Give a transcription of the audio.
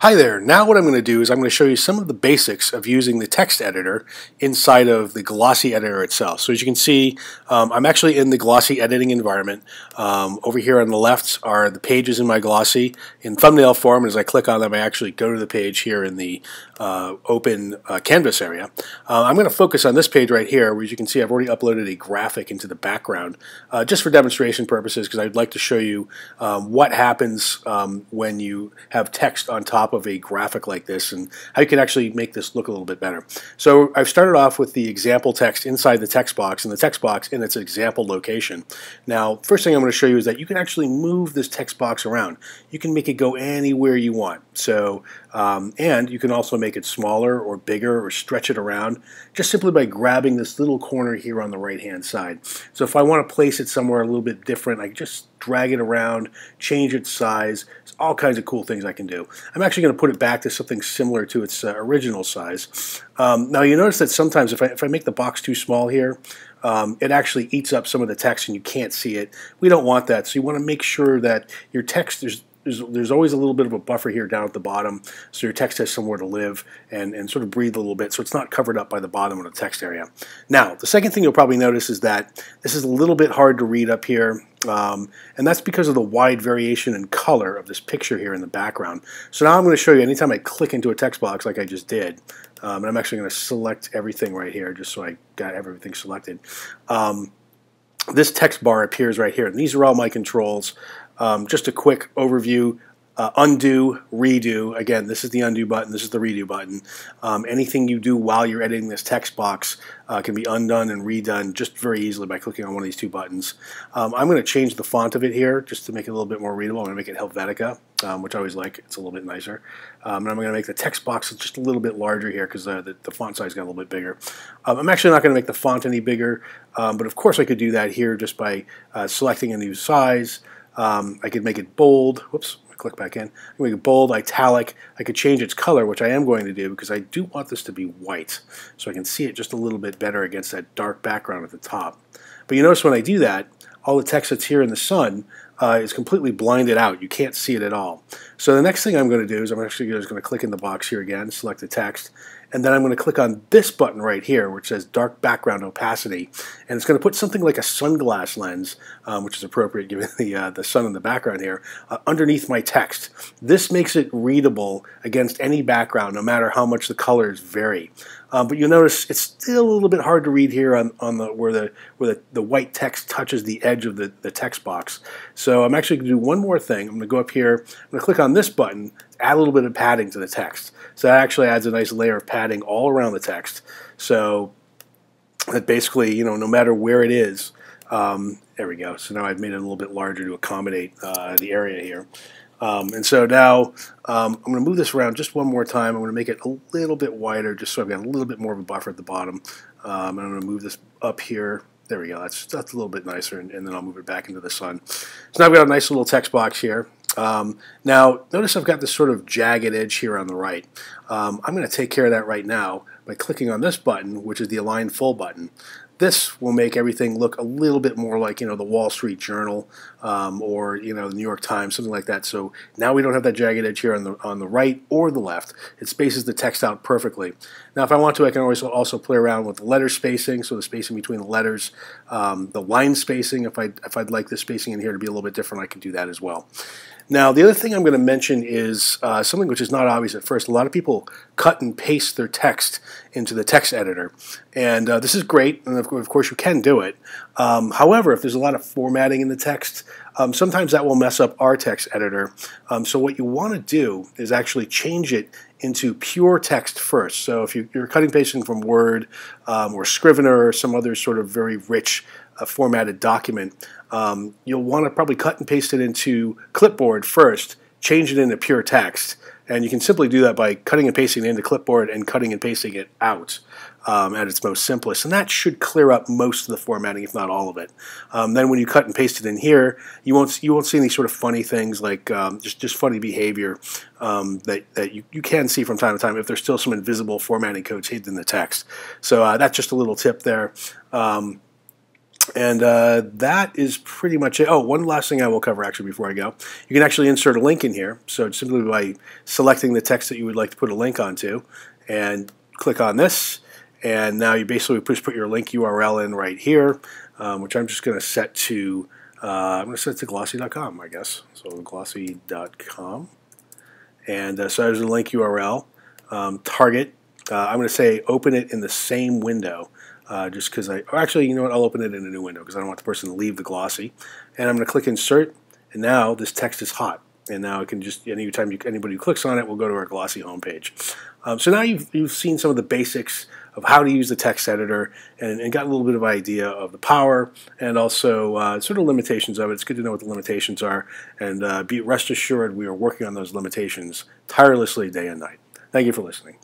Hi there. Now what I'm going to do is I'm going to show you some of the basics of using the text editor inside of the Glossi editor itself. So as you can see, I'm actually in the Glossi editing environment. Over here on the left are the pages in my Glossi in thumbnail form, and as I click on them I actually go to the page here in the open canvas area. I'm going to focus on this page right here, where as you can see I've already uploaded a graphic into the background just for demonstration purposes, because I'd like to show you what happens when you have text on top of a graphic like this and how you can actually make this look a little bit better. So I've started off with the example text inside the text box, and the text box in its example location. Now first thing I'm going to show you is that you can actually move this text box around. You can make it go anywhere you want. So and you can also make it smaller or bigger or stretch it around just simply by grabbing this little corner here on the right hand side. So if I want to place it somewhere a little bit different, I can just drag it around, change its size. There's all kinds of cool things I can do. I'm actually going to put it back to something similar to its original size. Now you notice that sometimes if I make the box too small here, it actually eats up some of the text and you can't see it. We don't want that, so you want to make sure that your text there's always a little bit of a buffer here down at the bottom, so your text has somewhere to live and sort of breathe a little bit, so it's not covered up by the bottom of the text area. Now, the second thing you'll probably notice is that this is a little bit hard to read up here, and that's because of the wide variation in color of this picture here in the background. So now I'm going to show you, anytime I click into a text box like I just did, and I'm actually going to select everything right here just so I got everything selected. This text bar appears right here, and these are all my controls. Just a quick overview: undo, redo. Again, this is the undo button, this is the redo button. Anything you do while you're editing this text box can be undone and redone just very easily by clicking on one of these two buttons. I'm going to change the font of it here just to make it a little bit more readable. I'm going to make it Helvetica, which I always like. It's a little bit nicer. And I'm going to make the text box just a little bit larger here because the font size got a little bit bigger. I'm actually not going to make the font any bigger, but of course I could do that here just by selecting a new size. I could make it bold. Whoops, click back in. I can make it bold, italic. I could change its color, which I am going to do because I do want this to be white, so I can see it just a little bit better against that dark background at the top. But you notice when I do that, all the text that's here in the sun is completely blinded out. You can't see it at all. So the next thing I'm going to do is I'm actually just going to click in the box here again, select the text, and then I'm going to click on this button right here which says Dark Background Opacity, and it's going to put something like a sunglass lens, which is appropriate given the sun in the background here, underneath my text. This makes it readable against any background, no matter how much the colors vary. But you'll notice it's still a little bit hard to read here on where the white text touches the edge of the text box. So I'm actually going to do one more thing. I'm going to go up here, I'm going to click on this button, add a little bit of padding to the text. So that actually adds a nice layer of padding all around the text. So that basically, no matter where it is, there we go. So now I've made it a little bit larger to accommodate the area here. And so now I'm going to move this around just one more time. I'm going to make it a little bit wider just so I've got a little bit more of a buffer at the bottom. And I'm going to move this up here. There we go. That's a little bit nicer, and then I'll move it back into the sun. So now I've got a nice little text box here. Now notice I've got this sort of jagged edge here on the right. I'm going to take care of that right now by clicking on this button, which is the Align Full button. This will make everything look a little bit more like, the Wall Street Journal or, the New York Times, something like that. So now we don't have that jagged edge here on the right or the left. It spaces the text out perfectly. Now, if I want to, I can always also play around with the letter spacing, so the spacing between the letters, the line spacing. If I'd like the spacing in here to be a little bit different, I can do that as well. Now, the other thing I'm going to mention is something which is not obvious at first. A lot of people cut and paste their text into the text editor, and this is great, and of course you can do it. However, if there's a lot of formatting in the text, sometimes that will mess up our text editor. So what you want to do is actually change it into pure text first. So if you're cutting and pasting from Word or Scrivener or some other sort of very rich formatted document, you'll want to probably cut and paste it into Clipboard first, change it into pure text, and you can simply do that by cutting and pasting it into Clipboard and cutting and pasting it out at its most simplest, and that should clear up most of the formatting, if not all of it. Then when you cut and paste it in here, you won't see any sort of funny things like just funny behavior that you can see from time to time if there's still some invisible formatting codes hidden in the text. So that's just a little tip there. And that is pretty much it. Oh, one last thing I will cover actually before I go. You can actually insert a link in here. So simply by selecting the text that you would like to put a link onto and click on this. And now you basically just put your link URL in right here, which I'm just going to set to, I'm going to set it to glossi.com, I guess. So glossi.com. And so there's a link URL. Target, I'm going to say open it in the same window. Just because actually, you know what, I'll open it in a new window because I don't want the person to leave the Glossi. And I'm going to click Insert, and now this text is hot. And now it can just, anytime anybody who clicks on it will go to our Glossi homepage. So now you've seen some of the basics of how to use the text editor and got a little bit of idea of the power and also sort of limitations of it. It's good to know what the limitations are, and be rest assured we are working on those limitations tirelessly day and night. Thank you for listening.